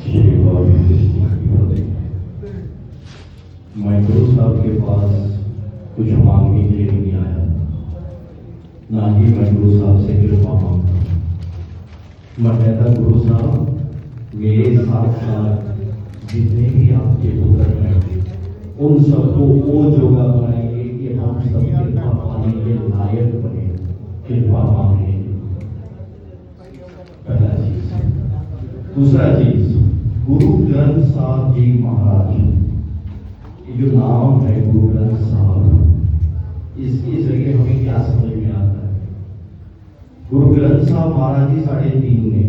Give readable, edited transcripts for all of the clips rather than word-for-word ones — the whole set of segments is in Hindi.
श्री गौरी कृष्ण की फतेह। मैं गुरु साहब के पास कुछ मांगने के लिए नहीं आया, ना ही मैं गुरु साहब से कृपा मांगता। मैं कहता गुरु साहब मेरे साथ साथ जितने भी आपके पुत्र हैं उन सबको वो जोगा बनाएंगे कि हम सब कृपा पाने के लायक बने, कृपा मांगने। पहला चीज। दूसरा चीज, गुरु ग्रंथ साहब जी महाराज, ये जो नाम है गुरु ग्रंथ साहब, इसके जरिए हमें क्या समझ में आता है? गुरु ग्रंथ साहब महाराज जी 3.5 में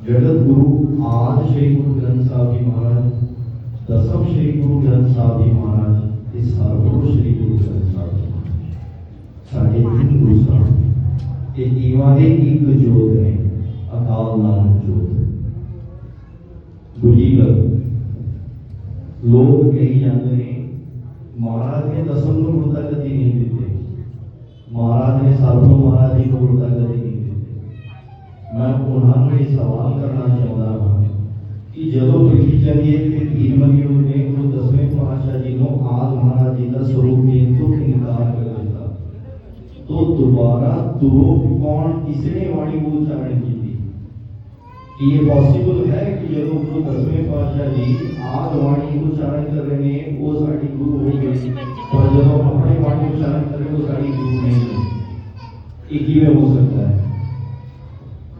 जगत गुरु आज श्री गुरु ग्रंथ साहब जी महाराज, दसम श्री गुरु ग्रंथ साहब जी महाराज, इस सर्वगुरु श्री गुरु ग्रंथ साहब जी महाराज, 3.5 गुरु साहब, ये तीवाने एक जोत है, अकाल नानक जोत। बुझीगर लोग कई जानते हैं महाराज ने दसम को मुर्दा गति नहीं देते, महाराज ने साधु महाराज जी को मुर्दा गति नहीं देते। मैं उन्होंने सवाल करना चाहता हूं कि जदों पृथ्वी चलिए थे 3 महीनों में तो 10वें पातशाह जी ने आज महाराज जी का स्वरूप में तो इनकार कर देता, तो दोबारा तुरो कौन किसने वाणी को उच्चारण की थी कि ये पॉसिबल है कि जदों गुरु 10वें पातशाह जी आज वाणी को उच्चारण कर रहे हैं वो साड़ी गुरु हो गई, और जब अपने वाणी उच्चारण कर रहे वो साड़ी गुरु नहीं है। एक ही में हो सकता है।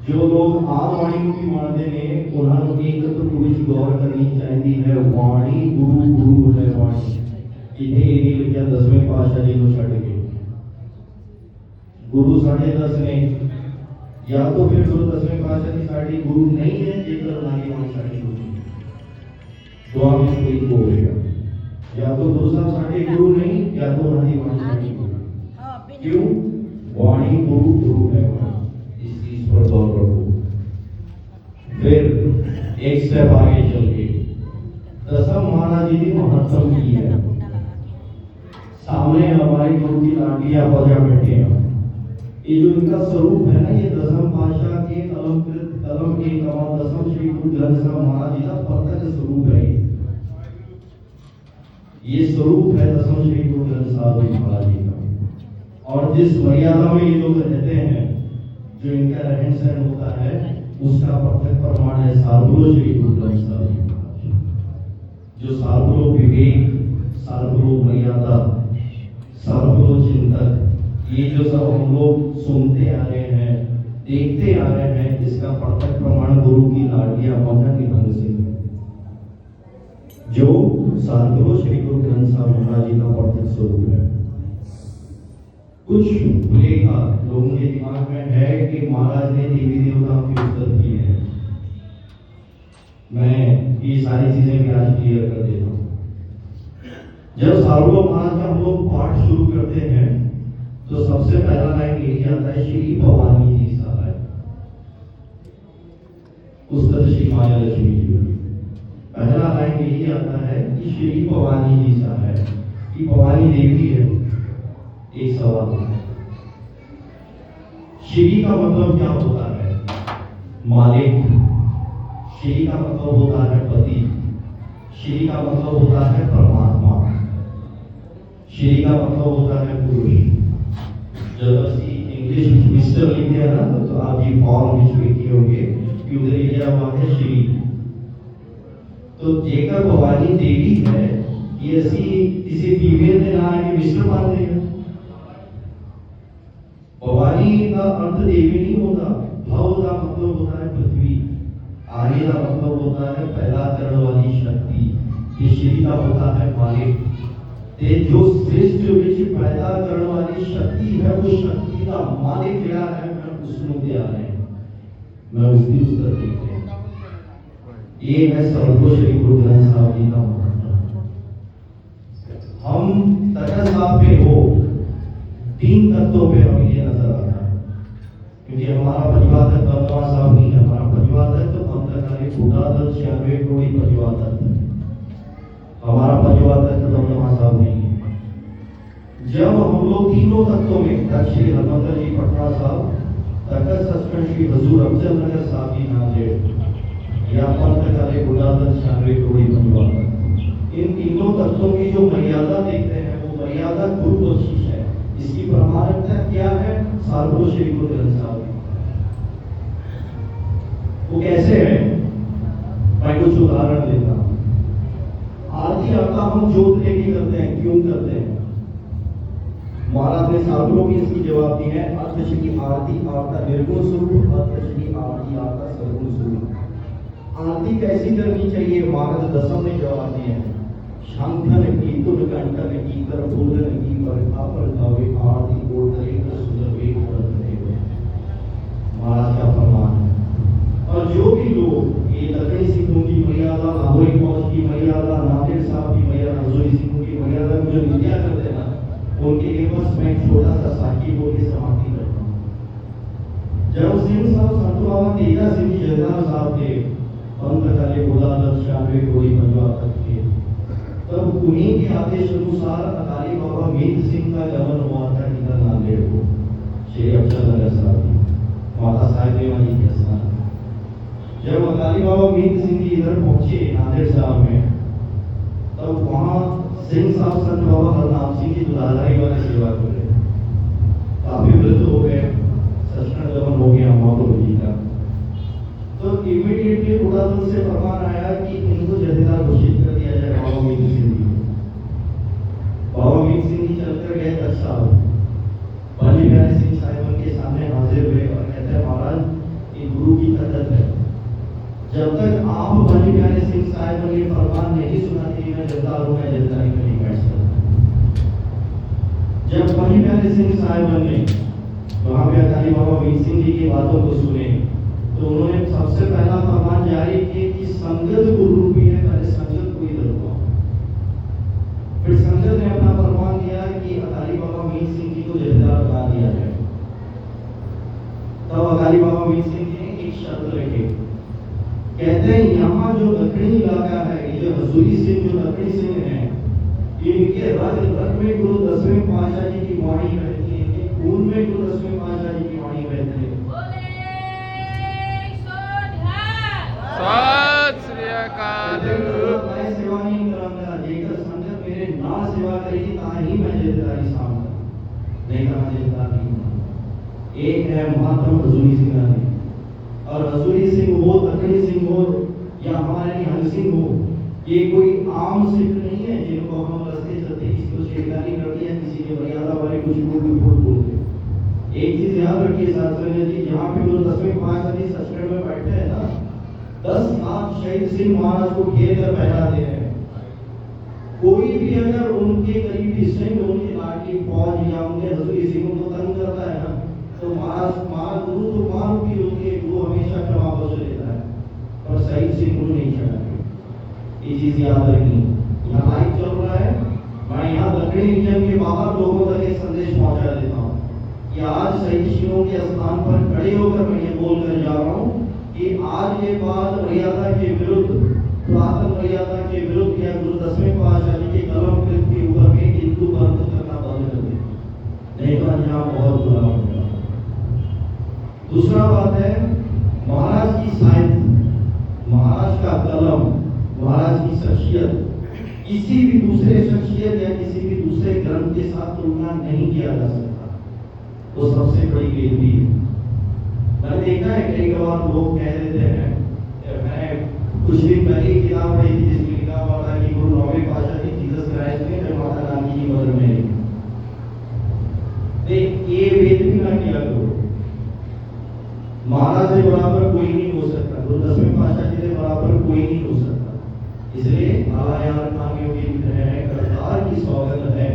जो लोग आज वाणी को भी मानते हैं उन्होंने एक तो पूरी गौर करनी चाहिए है, वाणी गुरु गुरु है वाणी, इन्हें नहीं लिखा 10वें पातशाह जी को छड़ के गुरु 10.5 ने, या तो फिर गुरु 10वें पातशाह की साड़ी गुरु नहीं है, जेकर उन्होंने वाणी साड़ी गुरु दुआ में कोई को होगा, या तो गुरु साहब साड़ी गुरु नहीं, या तो उन्होंने वाणी साड़ी गुरु। क्यों? वाणी गुरु गुरु है वाणी, इस चीज पर गौर रखो। फिर एक स्टेप आगे चल के दसम महाराज जी ने महत्तम की है। सामने हमारे गुरु की लाडलियां बजा बैठे हैं, ये जो इनका स्वरूप है ना, ये दसम पातशाह के कलम के कमाल दसम श्री गुरु ग्रंथ साहब महाराज जी का प्रत्यक्ष स्वरूप है। ये स्वरूप है दसम श्री गुरु ग्रंथ साहब जी महाराज जी का। और जिस मर्यादा में ये लोग रहते हैं, जो इनका रहन सहन होता है, उसका प्रत्यक्ष प्रमाण है सार्वभौम श्री गुरु ग्रंथ साहब जी महाराज। जो सार्वभौम विवेक, सार्वभौम मर्यादा, सार्वभौम चिंतक, ये जो सब हम लोग सुनते आ रहे हैं, देखते आ रहे हैं, इसका प्रत्यक्ष प्रमाण गुरु की लाडलियां मौजन निबंध से, जो सार्वभौम श्री गुरु ग्रंथ साहब महाराज जी का प्रत्यक्ष स्वरूप है। कुछ भूलेगा लोगों के दिमाग में है कि महाराज ने देवी देवताओं की उस्तत की है। मैं ये सारी चीजें भी आज क्लियर कर देता हूँ। जब सार्वभौम महाराज का हम लोग पाठ शुरू करते हैं तो सबसे पहला लाइन यही आता है, श्री भवानी जी सहाय, उस्तत श्री माया लक्ष्मी जी। पहला लाइन यही आता है कि श्री भवानी जी सहाय, कि भवानी देवी है। एक सवाल है, श्री का मतलब क्या होता है? मालिक। श्री का मतलब होता है पति। श्री का मतलब होता है परमात्मा। श्री का मतलब होता है पुरुष। जब ਅਸੀਂ इंग्लिश मिस्टर लिखते हैं ना, तो आप ये फॉर्म ਵਿੱਚ लिखे होंगे कि उधर लिखा हुआ है श्री। तो जेकर भवानी देवी है, ये ਅਸੀਂ किसी फीमेल के नाम के मिस्टर मानते हैं। भवानी का अर्थ देवी नहीं होता। भव का मतलब होता है पृथ्वी। आर्य का मतलब होता है पैदा करने वाली शक्ति। ये श्री का होता है मालिक। ते जो सृष्टि विच पैदा करने वाली शक्ति है, वो शक्ति का मालिक क्या है? मैं उसको दिया है, मैं उसकी उत्तर देखते हैं। ये है सर्वगुरु श्री गुरु ग्रंथ साहब जी का महत्व। हम तटस्थ साहब पे हो 3 तत्वों पे हमें ये नजर आता है, क्योंकि हमारा परिवार दमदमा साहब नहीं है। हमारा परिवार है तो हम तक छोटा 96 करोड़ परिवार है। हमारा परिवार है तो दमदमा साहब नहीं है। जब हम लोग तीनों तत्वों में श्री हनुमंत जी पटना साहब, तटस्थ सचखंड श्री हजूर अफजल नगर साहब जी नांदेड़, या पंथ 96 करोड़ परिवार। इन तीनों तत्वों की जो मर्यादा देखते हैं वो मर्यादा गुरु बख्शिश है। इसकी प्रामाणिकता क्या है? सार्वभौम श्री गुरु ग्रंथ साहब की। वो कैसे है? मैं कुछ उदाहरण देता हूँ। आरती आता हम जोत लेके करते हैं, क्यों करते हैं? महाराज ने साधुओं की इसकी जवाब दी है, अर्धशकी आरती आपका निर्गुण स्वरूप, अर्धशकी आरती आपका सगुण स्वरूप। आरती कैसी करनी चाहिए? महाराज दसम ने जवाब दिए हैं, शंखन की तुल कंठन की कर फूलन की बरखा पर गावे आरती को करेगा सुलभे करते। महाराज का फरमान है। और जो भी लोग ये दक्षिणी सिखों की मर्यादा, लाहौरी फौज की मर्यादा, नादिर साहब की मर्यादा, हजूरी सिखों की मर्यादा को जो निंदा करते हैं ना, उनके लिए बस मैं छोटा सा साखी बोल के समाप्ति करता हूँ। जब सिंह साहब संत बाबा तेजा सिंह जी जगदार साहब थे, पंथ काले बोला 96 करोड़ परिवार तक थे, तब उन्हीं के आदेश अनुसार अकाली बाबा मीत सिंह का गमन हुआ था इधर नांदेड़ को, श्री अफजल नगर साहब की माता साहेब देवा जी के स्थान। जब अकाली बाबा मीत सिंह जी इधर पहुंचे नांदेड़ साहब में, तब वहां सिंह साहब संत बाबा हरनाम सिंह की दुलाधारी वाली सेवा कर रहे, काफी वृद्ध हो गए, सचखंड गमन हो गया महाप्रभु जी का। तो इमीडिएटली उड़ादल से फरमान आया कि इनको जथेदार घोषित कर दिया जाए बाबा मीत सिंह जी। बाबा मीत सिंह जी चलकर गए तक साहब, बनी प्यारे सिंह साहिब के सामने हाजिर हुए और कहते हैं महाराज ये गुरु की कदर है, जब तक आप बनी प्यारे सिंह साहिब ने फरमान नहीं सुनाती मैं जथेदार हूं, मैं जथेदारी में नहीं बैठ सकता। जब बनी प्यारे सिंह साहिब ने वहां पे अकाली बाबा मीत सिंह जी की बातों को सुने तो उन्होंने सबसे पहला फरमान जारी किया कि संगत गुरु रूपी है, पहले संगत को ही दरबार। फिर संगत ने अपना फरमान दिया कि अकाली बाबा मीत सिंह जी को जथेदार बना दिया जाए। तब अकाली बाबा मीत सिंह जी ने एक शर्त रखी, कहते हैं यहाँ जो दक्षिणी इलाका है, ये जो हजूरी सिंह जो दक्षिणी सिंह है, इनके रग रग में गुरु 10वें पातशाह जी की वाणी बहती है, इनके खून में गुरु 10वें पातशाह जी की वाणी बहती है। सत श्री अकाल। मैं सेवा नहीं करूंगा, जेकर संगत मेरे ना सेवा करेगी ताही मैं जथेदारी सामने नहीं करना, जथेदार नहीं होना। एक है महात्मा हजूरी सिंह ने, और हजूरी सिंह हो, दक्षिणी सिंह हो या हमारे निहंग सिंह हो, ये कोई आम सिख नहीं है जिनको हम रास्ते चलते किसी को शेरगानी कर दिया, किसी के मर्यादा वाले कुछ लोग भी बोल बोलते। एक चीज याद रखिए शास्त्री जी, जहाँ पे गुरु 10वें पातशाह जी सचखंड में बैठे हैं ना, 10 लाख शहीद सिंह महाराज को घेर कर बैठा दे रहे हैं। कोई भी अगर उनके करीबी सिंह, उनकी लाठी फौज या उनके हजूरी सिंह को तंग करता है ना, तो महाराज गुरु तो मान भी होती है, गुरु हमेशा क्षमा बख्श लेता है, पर शहीद सिंह गुरु नहीं क्षमा। ये चीज याद रखनी। यहाँ लाइव चल रहा है, मैं यहाँ दक्षिणी रीजन के बाहर लोगों तक एक संदेश पहुंचा देता हूँ कि आज शहीद सिंहों के स्थान पर खड़े होकर मैं ये बोलकर जा रहा हूँ कि आज के बाद मर्यादा के विरुद्ध, पुरातन मर्यादा के विरुद्ध या गुरु 10वें पातशाह जी के कलम कृत के ऊपर में हिंदू बंद करना बंद कर दे, नहीं तो यहाँ बहुत बुरा हो जाएगा। दूसरा बात है महाराज की साहित्य, महाराज का कलम, महाराज की शख्सियत किसी भी दूसरे शख्सियत या किसी भी दूसरे ग्रंथ के साथ तुलना नहीं किया जा सकता। वो सबसे बड़ी बेदबी है। मैंने देखा है कई बार लोग कह देते हैं, मैं कुछ दिन पहले ही किताब पढ़ी थी जिसमें लिखा हुआ था कि गुरु 9वें पातशाह जी जीसस क्राइस्ट में जब माता रानी की मदर में ये बेदबी ना किया करो। महाराज से बराबर कोई नहीं हो सकता, गुरु 10वें पातशाह जी से बराबर कोई नहीं हो सकता। इसलिए आलायार खामियों के लिख रहे हैं, करतार की सौगंध है,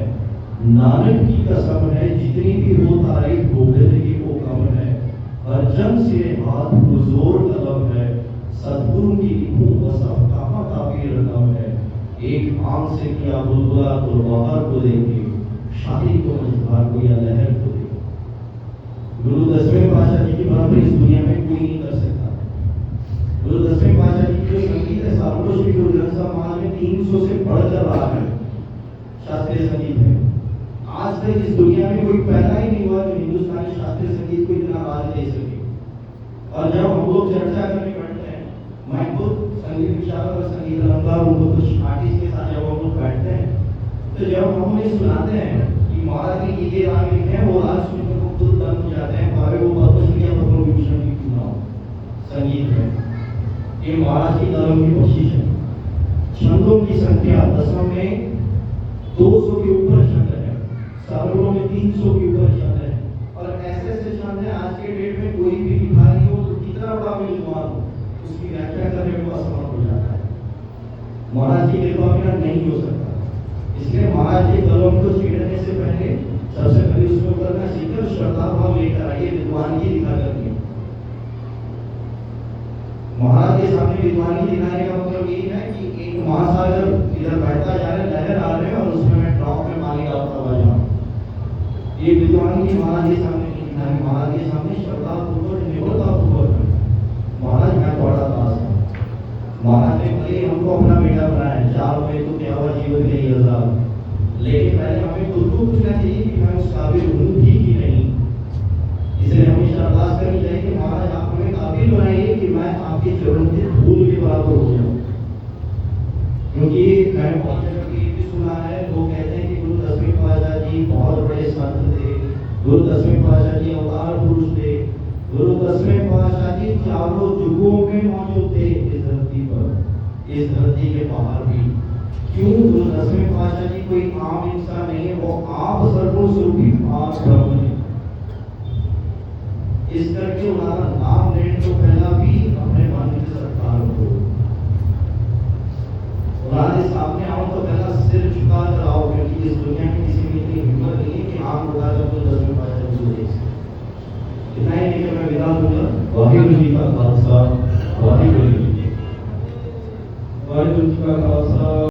नानक की कसम है, जितनी भी हो तारीफ भोगने की वो कम है, अर्जन से हाथ पुरजोर कलम है, सदगुरु की लिखूं बस अब कहाँ काफी रकम है, एक आंख से किया बुलबुला तो बाहर को देखे, शादी को मझधार को या लहर को देखे। गुरु 10वें पातशाह जी की बराबरी इस दुनिया में कोई नहीं कर सकता। गुरु 10वें पातशाह जी की जो संगीत है, सार्वभौम श्री गुरु ग्रंथ साहब महाराज में 300 से बढ़कर रहा है शास्त्रीय संगीत है। आज तक इस दुनिया में कोई पैदा ही नहीं हुआ जो हिंदुस्तानी शास्त्रीय संगीत को इतना राज दे सके। और जब हम लोग चर्चा करने बैठते हैं, मैं खुद संगीत विशारद और संगीत संगीत अलंकार उनको कुछ आर्टिस्ट के साथ जब हम लोग बैठते हैं तो जब हम उन्हें सुनाते हैं कि महाराज ने ये राग लिखे हैं, वो राग सुनकर वो खुद दंग हो जाते हैं, भावे वो पद्मश्री या पद्म विभूषण की क्यों ना हो संगीत में। ये महाराज की धर्म की कोशिश है। छंदों की संख्या दसम में 200 के ऊपर छंद है, सारों में 300 के ऊपर छंद है, और ऐसे ऐसे छंद है आज के डेट में कोई भी भिखारी हो तो कितना बड़ा विद्वान हो उसकी व्याख्या करने में असमर्थ हो जाता है। महाराज की कृपा बिना नहीं हो सकता। इसलिए महाराज के कलम को छेड़ने से पहले सबसे पहले उसमें उतरना सीखकर श्रद्धा भाव लेकर आइए, विद्वानगी दिखा करके। महाराज के सामने विद्वानगी दिखाने का मतलब यही है कि एक महासागर इधर बहता जा रहा है, लहर आ रहे हैं और उसमें मैं ड्रॉप में पानी डालता हुआ जाऊं। ये विद्वानगी महाराज के सामने नहीं दिखानी, महाराज के सामने श्रद्धा पूर्वक निम्रता पूर्वक महाराज मैं बड़ा दास हूँ। महाराज ने भले हमको अपना बेटा बनाया है, 4 में तो क्या हुआ जीवन के 1000, लेकिन पहले हमें खुद को पूछना चाहिए कि मैं उस काबिल हूँ भी कि नहीं। इसलिए हमेशा अरदास करनी चाहिए कि महाराज आप हमें काबिल बनाइए कि मैं आपके चरणों के धूल के बराबर हो जाऊं। क्योंकि मैंने बहुत जगह ये भी सुना है, लोग कहते हैं कि गुरु 10वें पातशाह जी बहुत बड़े संत थे, गुरु 10वें पातशाह जी अवतार पुरुष थे, गुरु 10वें पातशाह जी चारों युगों में मौजूद थे इस धरती पर, इस धरती के बाहर भी। क्यों? गुरु 10वें पातशाह जी कोई आम इंसान नहीं है, वो आप सर्वों स्वरूपी आप ब्रह्म है। इस करके उन्होंने नाम लेने को पहला भी अपने मन के सरकार को उन्होंने सामने आओ तो पहला सिर झुका कर आओ, क्योंकि इस दुनिया में किसी में इतनी हिम्मत नहीं है कि आम उठा कर तो 10वें पातशाह को देख सके। इतना ही लेकर मैं विदा दूंगा। वाहिगुरु जी का खालसा, वाहिगुरु जी का खालसा।